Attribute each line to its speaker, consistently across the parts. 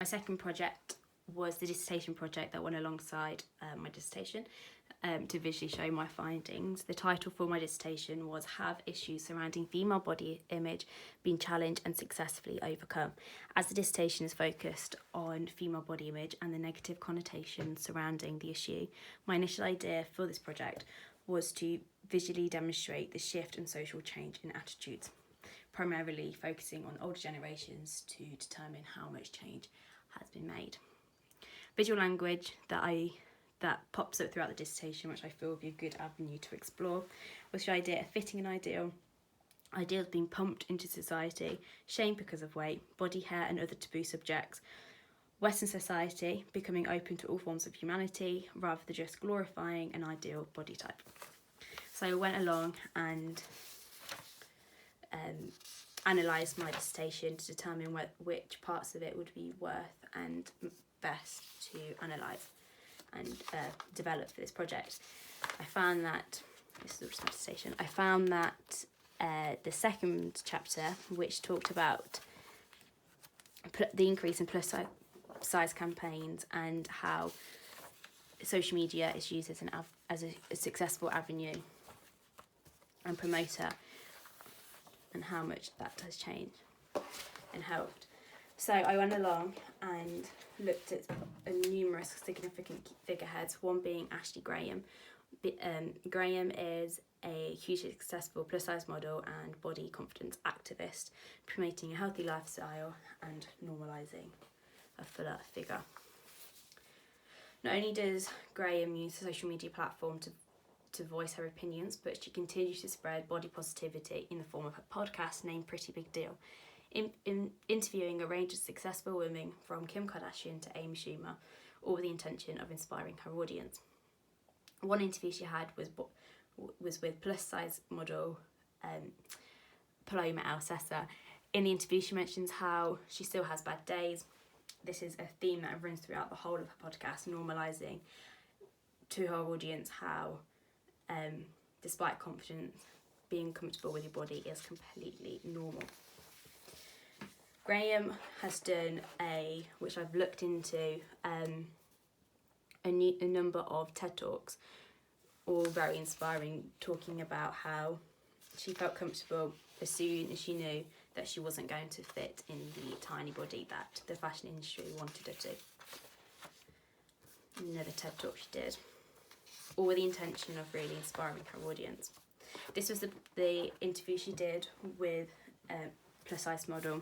Speaker 1: second project was the dissertation project that went alongside my dissertation to visually show my findings. The title for my dissertation was "Have Issues Surrounding Female Body Image Been Challenged and Successfully Overcome?" As the dissertation is focused on female body image and the negative connotations surrounding the issue, my initial idea for this project was to visually demonstrate the shift and social change in attitudes, primarily focusing on older generations to determine how much change has been made. Visual language that pops up throughout the dissertation, which I feel would be a good avenue to explore, was the idea of fitting an ideal, ideals being pumped into society, shame because of weight, body hair and other taboo subjects, Western society becoming open to all forms of humanity rather than just glorifying an ideal body type. So I went along and analysed my dissertation to determine which parts of it would be worth and best to analyse and develop for this project. I found that, this is just my dissertation, I found that the second chapter, which talked about the increase in plus size campaigns and how social media is used as a successful avenue and promoter, and how much that has changed and helped. So I went along and looked at numerous significant figureheads, one being Ashley Graham. Graham is a hugely successful plus size model and body confidence activist, promoting a healthy lifestyle and normalising a fuller figure. Not only does Graham use the social media platform to voice her opinions, but she continues to spread body positivity in the form of her podcast named Pretty Big Deal, in interviewing a range of successful women from Kim Kardashian to Amy Schumer, all with the intention of inspiring her audience. One interview she had was with plus size model Paloma Alcessa. In the interview, she mentions how she still has bad days. This is a theme that runs throughout the whole of her podcast, normalising to her audience how, despite confidence, being comfortable with your body is completely normal. Graham has done which I've looked into, a number of TED Talks, all very inspiring, talking about how she felt comfortable as soon as she knew that she wasn't going to fit in the tiny body that the fashion industry wanted her to. Another TED Talk she did, all with the intention of really inspiring her audience. This was the interview she did with plus size model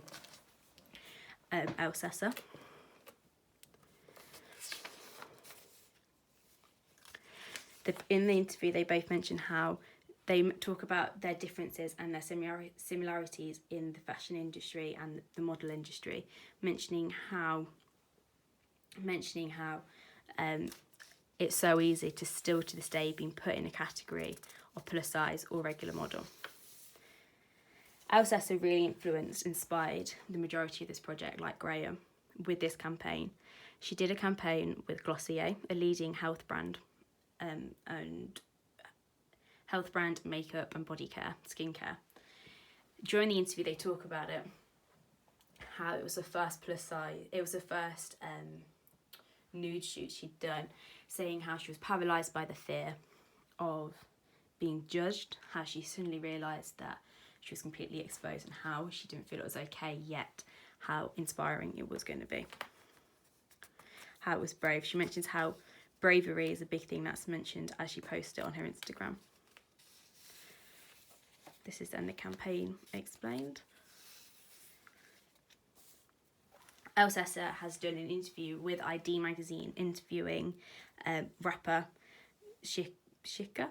Speaker 1: Alcessa. In the interview, they both mention how they talk about their differences and their similarities in the fashion industry and the model industry, mentioning how it's so easy to still to this day being put in a category of plus size or regular model. Alcessa really inspired the majority of this project, like Graham, with this campaign. She did a campaign with Glossier, a leading health brand, makeup and body care, skincare. During the interview, they talk about it, how it was the first nude shoot she'd done, saying how she was paralysed by the fear of being judged, how she suddenly realised that she was completely exposed and how she didn't feel it was okay, yet how inspiring it was going to be. How it was brave. She mentions how bravery is a big thing that's mentioned as she posted it on her Instagram. This is then the campaign explained. Alcessa has done an interview with ID magazine interviewing rapper Shika.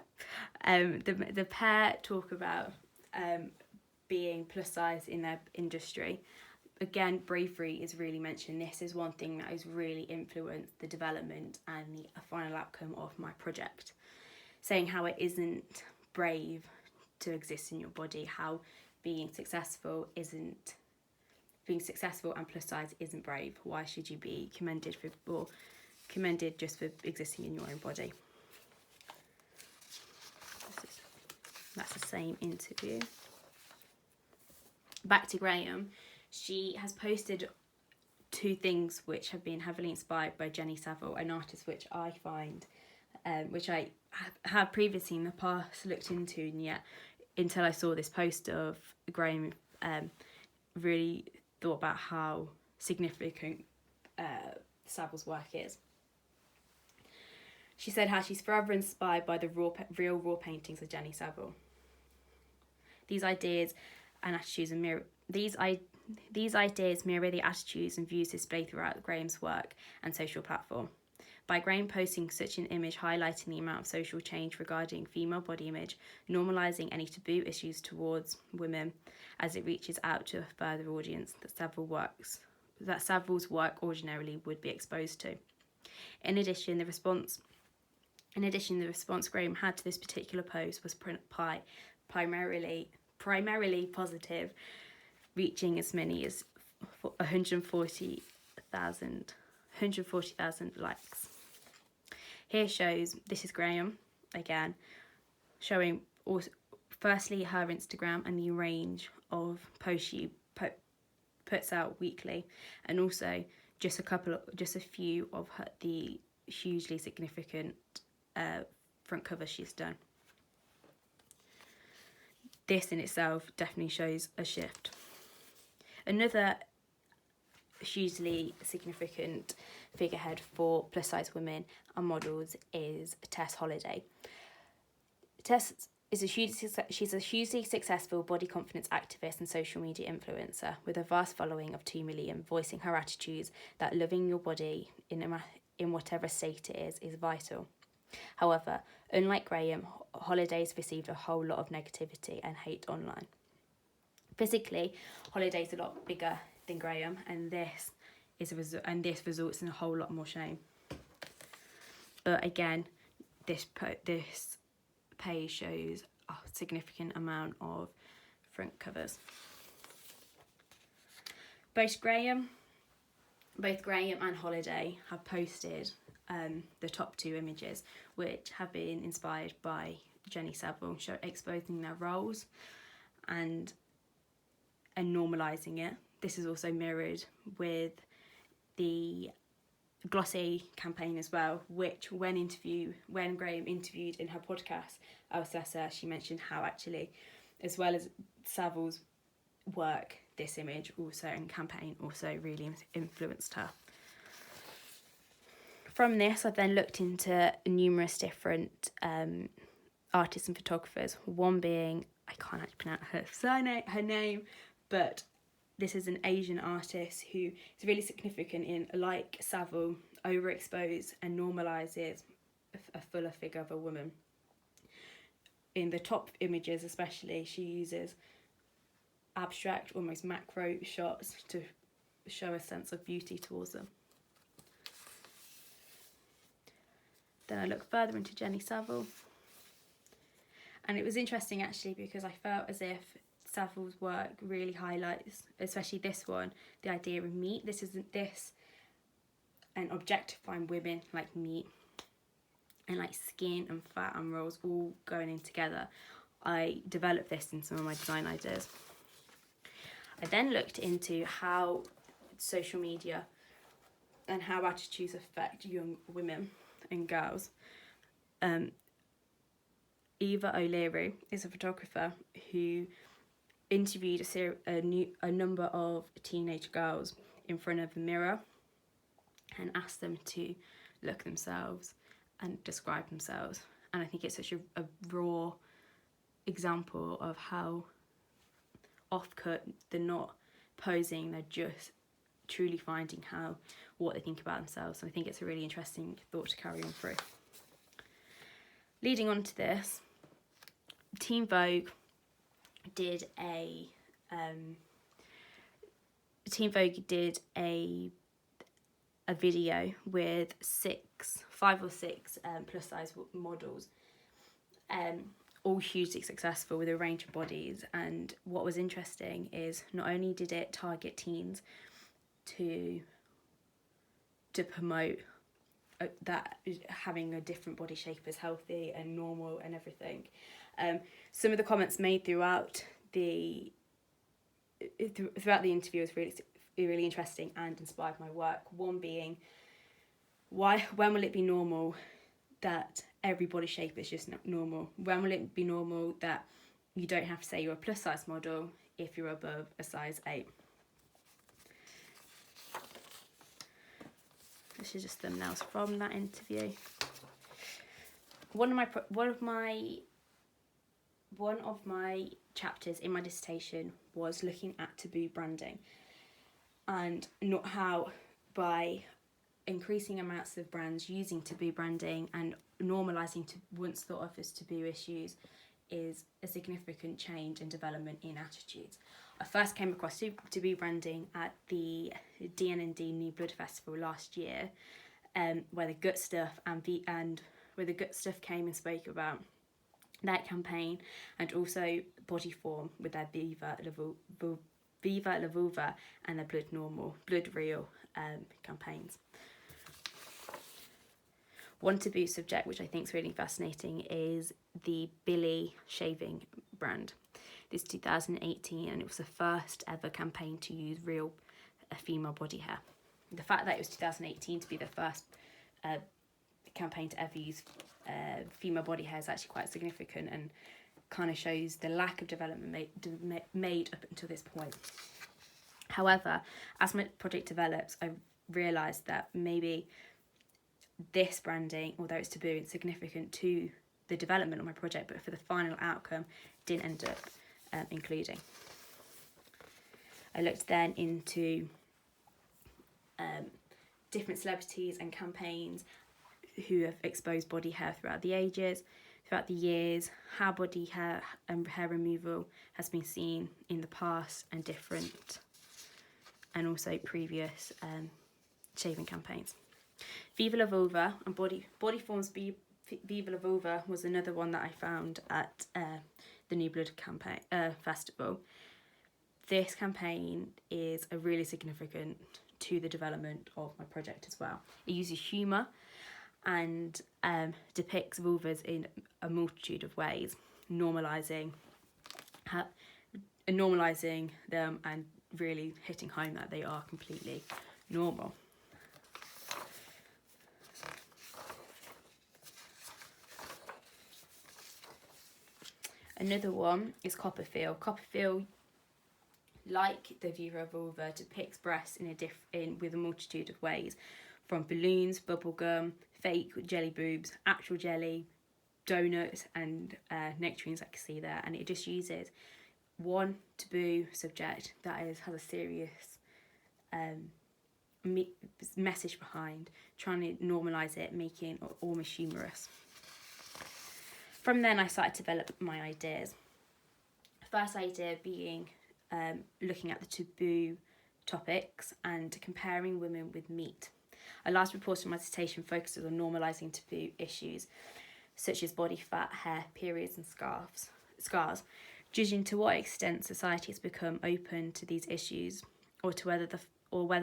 Speaker 1: The pair talk about being plus size in their industry. Again, bravery is really mentioned. This is one thing that has really influenced the development and the final outcome of my project, saying how it isn't brave to exist in your body, how being successful and plus size isn't brave. Why should you be commended just for existing in your own body? That's the same interview. Back to Graham. She has posted two things which have been heavily inspired by Jenny Savile, an artist which I find, which I have previously in the past looked into, and yet until I saw this post of Graham, really thought about how significant Savile's work is. She said how she's forever inspired by the real raw paintings of Jenny Savile. These ideas and attitudes mirror the attitudes and views displayed throughout Graham's work and social platform. By Graham posting such an image highlighting the amount of social change regarding female body image, normalising any taboo issues towards women as it reaches out to a further audience that Savile's work ordinarily would be exposed to. In addition, the response Graham had to this particular post was primarily positive, reaching as many as 140,000 likes. Here this is Graham again, showing also, firstly her Instagram and the range of posts she puts out weekly, and also just a few of the hugely significant front covers she's done. This in itself definitely shows a shift. Another hugely significant figurehead for plus size women and models is Tess Holliday. Tess is she's a hugely successful body confidence activist and social media influencer with a vast following of 2 million, voicing her attitudes that loving your body in whatever state it is vital. However, unlike Graham, Holliday's received a whole lot of negativity and hate online. Physically, Holliday's a lot bigger than Graham, and this results in a whole lot more shame. But again, this page shows a significant amount of front covers. Both Graham and Holliday have posted the top two images, which have been inspired by Jenny Savile, exposing their roles and normalising it. This is also mirrored with the Glossy campaign as well, which when Graham interviewed in her podcast, Elsessa, she mentioned how actually, as well as Savile's work, this image also and campaign also really influenced her. From this, I've then looked into numerous different artists and photographers, one being, I can't actually pronounce her name, but this is an Asian artist who is really significant in, like Savile, overexpose and normalises a fuller figure of a woman. In the top images especially, she uses abstract, almost macro shots to show a sense of beauty towards them. Then I looked further into Jenny Savile, and it was interesting actually because I felt as if Savile's work really highlights, especially this one, the idea of meat. This isn't this and objectifying women like meat and like skin and fat and rolls all going in together. I developed this in some of my design ideas. I then looked into how social media and how attitudes affect young women and girls. Eva O'Leary is a photographer who interviewed a number of teenage girls in front of a mirror and asked them to look themselves and describe themselves. And I think it's such a raw example of how off-cut they're not posing, they're just truly finding what they think about themselves. And I think it's a really interesting thought to carry on through. Leading on to this, Teen Vogue did a video with 5 or 6 plus size models, all hugely successful with a range of bodies. And what was interesting is not only did it target teens to promote that having a different body shape is healthy and normal and everything. Some of the comments made throughout the interview was really really interesting and inspired my work. One being, when will it be normal that every body shape is just normal? When will it be normal that you don't have to say you're a plus size model if you're above a size 8? This is just thumbnails from that interview. One of my chapters in my dissertation was looking at taboo branding, and not how by increasing amounts of brands using taboo branding and normalising to once thought of as taboo issues is a significant change and development in attitudes. I first came across taboo branding at the DND New Blood Festival last year, where the Gut Stuff where the Gut Stuff came and spoke about that campaign, and also Body Form with their Viva La Vulva and their Blood Real campaigns. One taboo subject which I think is really fascinating is the Billy shaving brand. This is 2018, and it was the first ever campaign to use real female body hair. The fact that it was 2018 to be the first campaign to ever use female body hair is actually quite significant, and kind of shows the lack of development made up until this point. However, as my project develops, I realised that maybe this branding, although it's taboo and significant to the development of my project, but for the final outcome, didn't end up including. I looked then into different celebrities and campaigns who have exposed body hair throughout the years, how body hair and hair removal has been seen in the past and also previous shaving campaigns. Viva La Vulva and Body Form's Viva La Vulva was another one that I found at the New Blood campaign festival. This campaign is a really significant to the development of my project as well. It uses humour and depicts vulvas in a multitude of ways, normalising them and really hitting home that they are completely normal. Another one is Copperfield. Copperfield, like the Viva La Vulva, depicts breasts with a multitude of ways, from balloons, bubblegum, fake jelly boobs, actual jelly, donuts, and nectarines I can see there. And it just uses one taboo subject that has a serious message behind, trying to normalise it, making it almost humorous. From then I started to develop my ideas. First idea being looking at the taboo topics and comparing women with meat. A last report in my dissertation focuses on normalising taboo issues such as body fat, hair, periods and scars, judging to what extent society has become open to these issues, or whether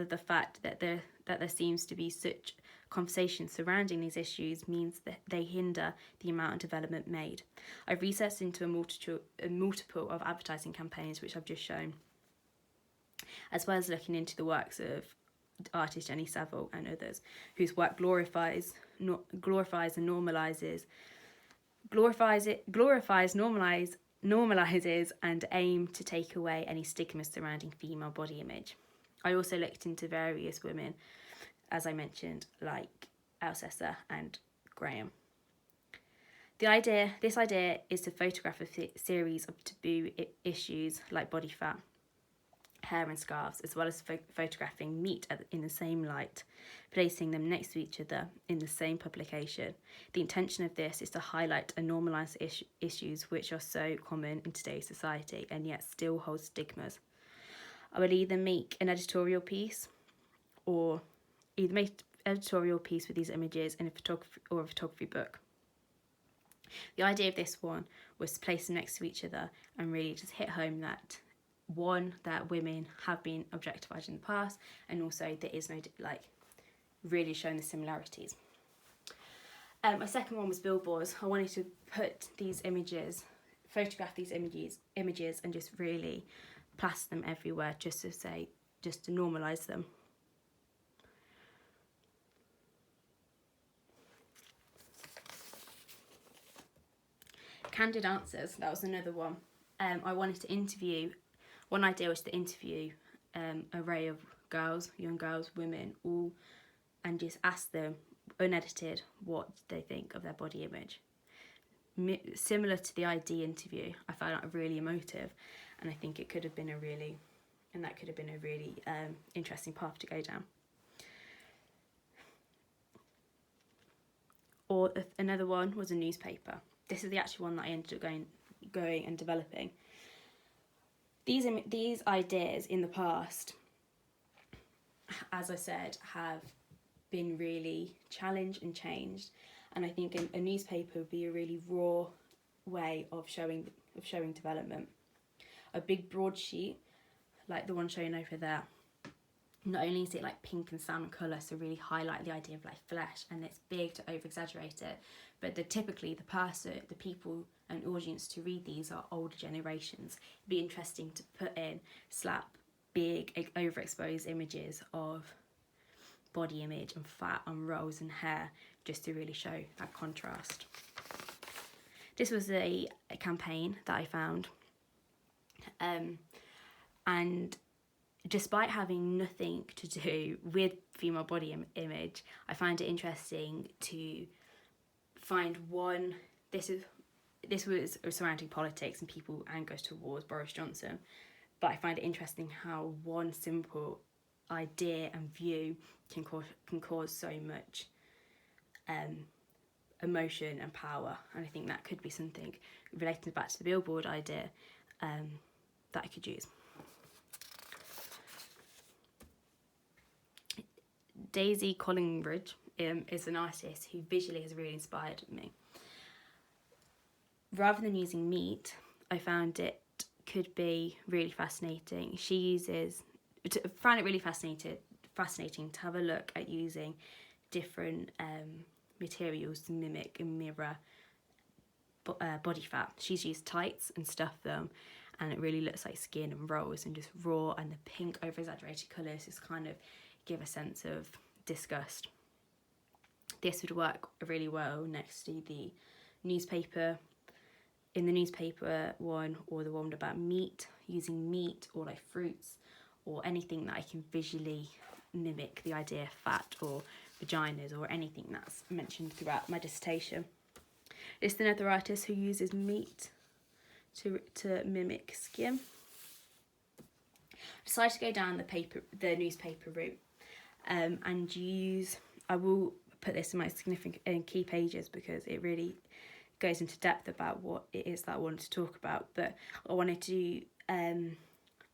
Speaker 1: the fact that there seems to be such conversation surrounding these issues means that they hinder the amount of development made. I've researched into a multiple of advertising campaigns which I've just shown, as well as looking into the works of artist Jenny Saville and others, whose work glorifies, normalizes, and aim to take away any stigma surrounding female body image. I also looked into various women, as I mentioned, like Alcessa and Graham. This idea is to photograph a series of taboo issues like body fat, hair and scarves, as well as photographing meat in the same light, placing them next to each other in the same publication. The intention of this is to highlight and normalise issues which are so common in today's society and yet still hold stigmas. I will either make an editorial piece with these images in a photography book. The idea of this one was to place them next to each other and really just hit home that women have been objectified in the past, and also there is no really showing the similarities. My second one was billboards. I wanted to photograph these images and just really plaster them everywhere, just to say just to normalise them. Candid answers, that was another one. I wanted to interview, one idea was to interview an array of girls, young girls, women, all, and just ask them, unedited, what they think of their body image. Similar to the ID interview, I found that really emotive, and I think it could have been a really interesting path to go down. Or another one was a newspaper. This is the actual one that I ended up going and developing. These ideas in the past, as I said, have been really challenged and changed, and I think a newspaper would be a really raw way of showing development. A big broadsheet like the one shown over there, not only is it like pink and salmon colour, so really highlight the idea of like flesh, and it's big to over exaggerate it, but typically the people and audience to read these are older generations. It'd be interesting to slap big overexposed images of body image and fat and rolls and hair, just to really show that contrast. This was a campaign that I found, and despite having nothing to do with female body image, I find it interesting to find one. This was surrounding politics and people anger towards Boris Johnson, but I find it interesting how one simple idea and view can cause so much emotion and power, and I think that could be something related back to the billboard idea that I could use. Daisy Collingridge is an artist who visually has really inspired me. Rather than using meat, I found it could be really fascinating. Found it really fascinating to have a look at using different materials to mimic and mirror body fat. She's used tights and stuffed them, and it really looks like skin and rolls and just raw, and the pink over exaggerated colours just kind of give a sense of disgust. This would work really well next to the newspaper. In the newspaper one, or the one about meat, using meat or like fruits or anything that I can visually mimic the idea of fat or vaginas or anything that's mentioned throughout my dissertation. It's another artist who uses meat to mimic skin. I decided to go down the newspaper route, and I will put this in my significant key pages because it really goes into depth about what it is that I wanted to talk about. But I wanted to,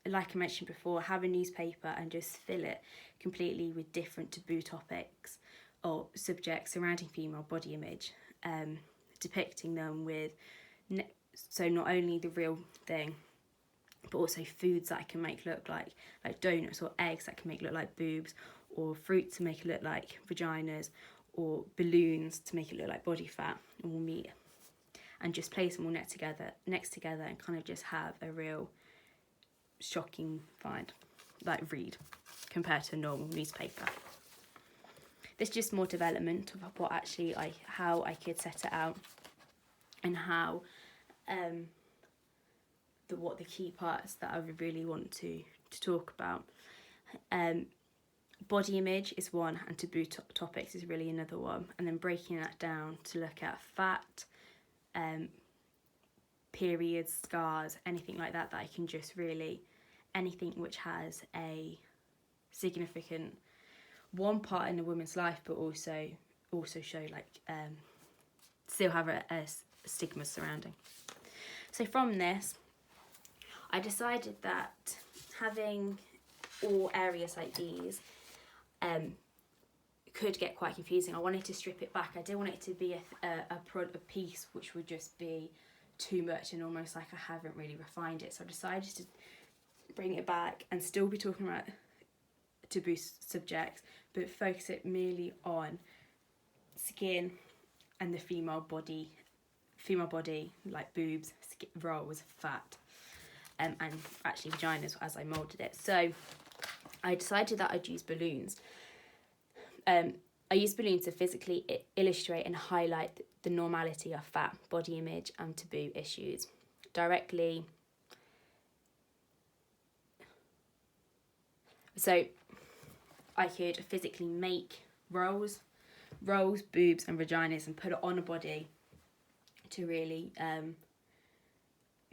Speaker 1: like I mentioned before, have a newspaper and just fill it completely with different taboo topics or subjects surrounding female body image, depicting them with so not only the real thing, but also foods that I can make look like donuts, or eggs that can make look like boobs, or fruit to make it look like vaginas, or balloons to make it look like body fat or meat, and just place them all next together and kind of just have a real shocking read compared to a normal newspaper. There's just more development of how I could set it out, and how what the key parts that I would really want to talk about. Body image is one, and taboo topics is really another one, and then breaking that down to look at fat, periods, scars, anything like that I can just really, anything which has a significant one part in a woman's life, but also show still have a stigma surrounding. So from this, I decided that having all areas like these could get quite confusing. I wanted to strip it back. I didn't want it to be a piece which would just be too much and almost like I haven't really refined it. So I decided to bring it back and still be talking about taboo subjects, but focus it merely on skin and the female body, like boobs, rolls, fat, and actually vaginas as I moulded it. So I decided that I'd use balloons. I use balloons to physically illustrate and highlight the normality of fat, body image and taboo issues. Directly. So I could physically make rolls, boobs and vaginas and put it on a body to really,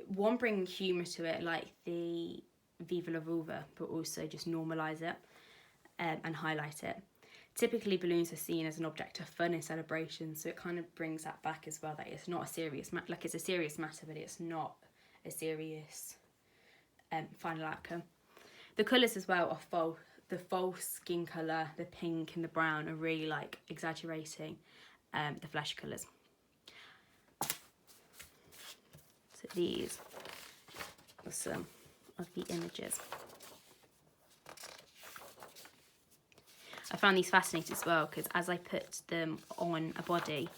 Speaker 1: one, bring humour to it, like the Viva la Vulva, but also just normalise it and highlight it. Typically balloons are seen as an object of fun and celebration, so it kind of brings that back as well, that it's not a serious matter, like it's a serious matter, but it's not a serious final outcome. The colours as well are false. The false skin colour, the pink and the brown are really like exaggerating the flesh colours. So these are some of the images. I found these fascinating as well because as I put them on a body,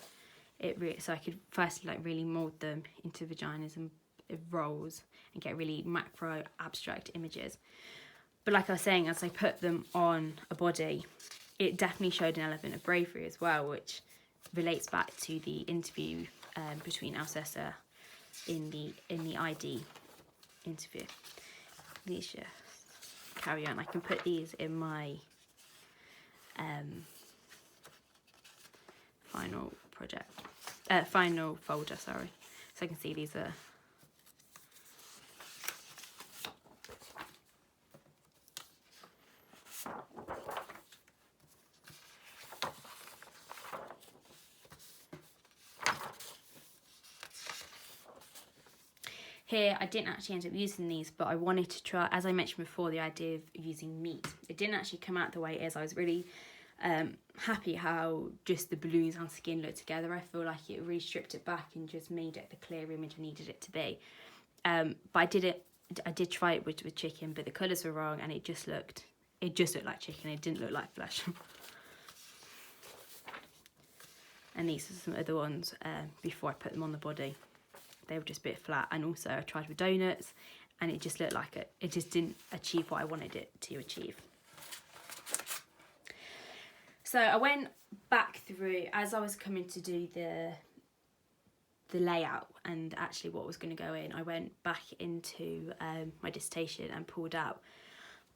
Speaker 1: so I could firstly like really mould them into vaginas and rolls and get really macro abstract images. But like I was saying, as I put them on a body, it definitely showed an element of bravery as well, which relates back to the interview between Alcessa in the ID interview. These just carry on. I can put these in my final folder, sorry. So I can see these are here. I didn't actually end up using these, but I wanted to try, as I mentioned before, the idea of using meat. It didn't actually come out the way it is. I was really happy how just the balloons and skin looked together. I feel like it really stripped it back and just made it the clear image I needed it to be. But I did try it with chicken, but the colours were wrong and it just looked like chicken. It didn't look like flesh. And these are some other ones before I put them on the body. They were just a bit flat, and also I tried with donuts and it just looked like it just didn't achieve what I wanted it to achieve. So I went back through, as I was coming to do the layout and actually what was going to go in, I went back into my dissertation and pulled out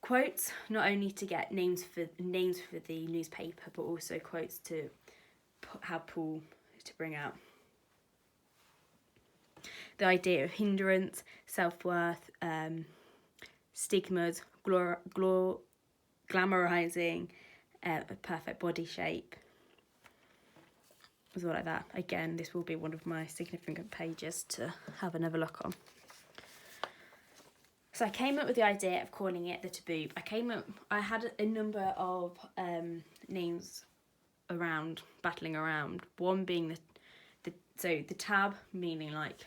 Speaker 1: quotes, not only to get names for the newspaper, but also quotes to bring out the idea of hindrance, self-worth, stigmas, glamorizing a perfect body shape, as well like that. Again, this will be one of my significant pages to have another look on. So I came up with the idea of calling it the TABOOB. I had a number of names battling around. One being the tab, meaning like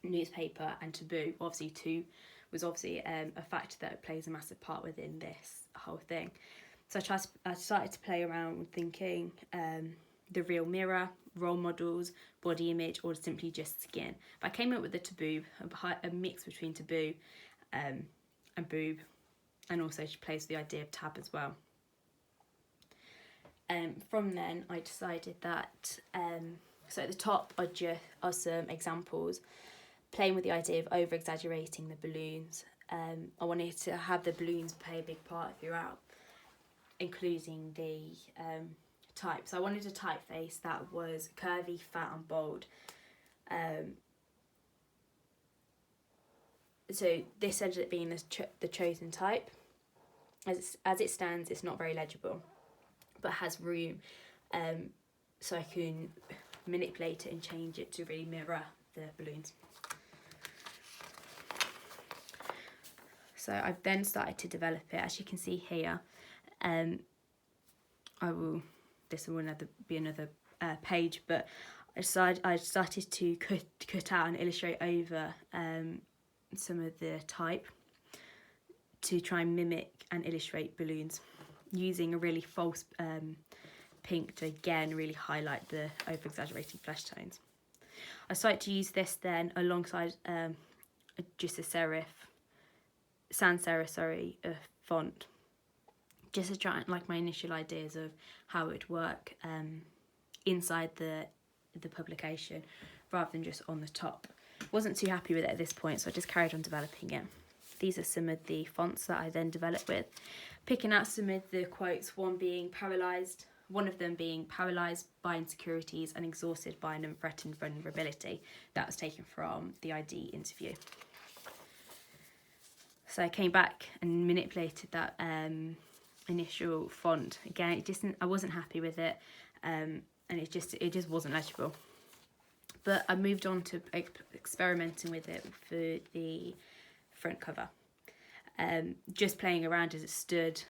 Speaker 1: newspaper, and taboo, obviously was obviously a factor that plays a massive part within this whole thing. So I started to play around with thinking the real mirror, role models, body image, or simply just skin. But I came up with the TABOOB, a mix between taboo and boob, and also she plays with the idea of tab as well. From then I decided that so at the top are some examples playing with the idea of over exaggerating the balloons. I wanted to have the balloons play a big part throughout, including the type. So I wanted a typeface that was curvy, fat and bold. So this ended up being the chosen type. As it stands, it's not very legible, but has room, so I can manipulate it and change it to really mirror the balloons. So I've then started to develop it, as you can see here. This will be another page, but I started to cut out and illustrate over some of the type to try and mimic and illustrate balloons, using a really false pink to again really highlight the over-exaggerated flesh tones. I started to use this then alongside just a sans serif font just to try, like, my initial ideas of how it would work inside the publication rather than just on the top. Wasn't too happy with it at this point, so I just carried on developing it. These are some of the fonts that I then developed with, picking out some of the quotes, one of them being paralysed by insecurities and exhausted by an unthreatened vulnerability. That was taken from the ID interview. So I came back and manipulated that initial font. Again, I wasn't happy with it, and it just wasn't legible. But I moved on to experimenting with it for the front cover. Just playing around as it stood,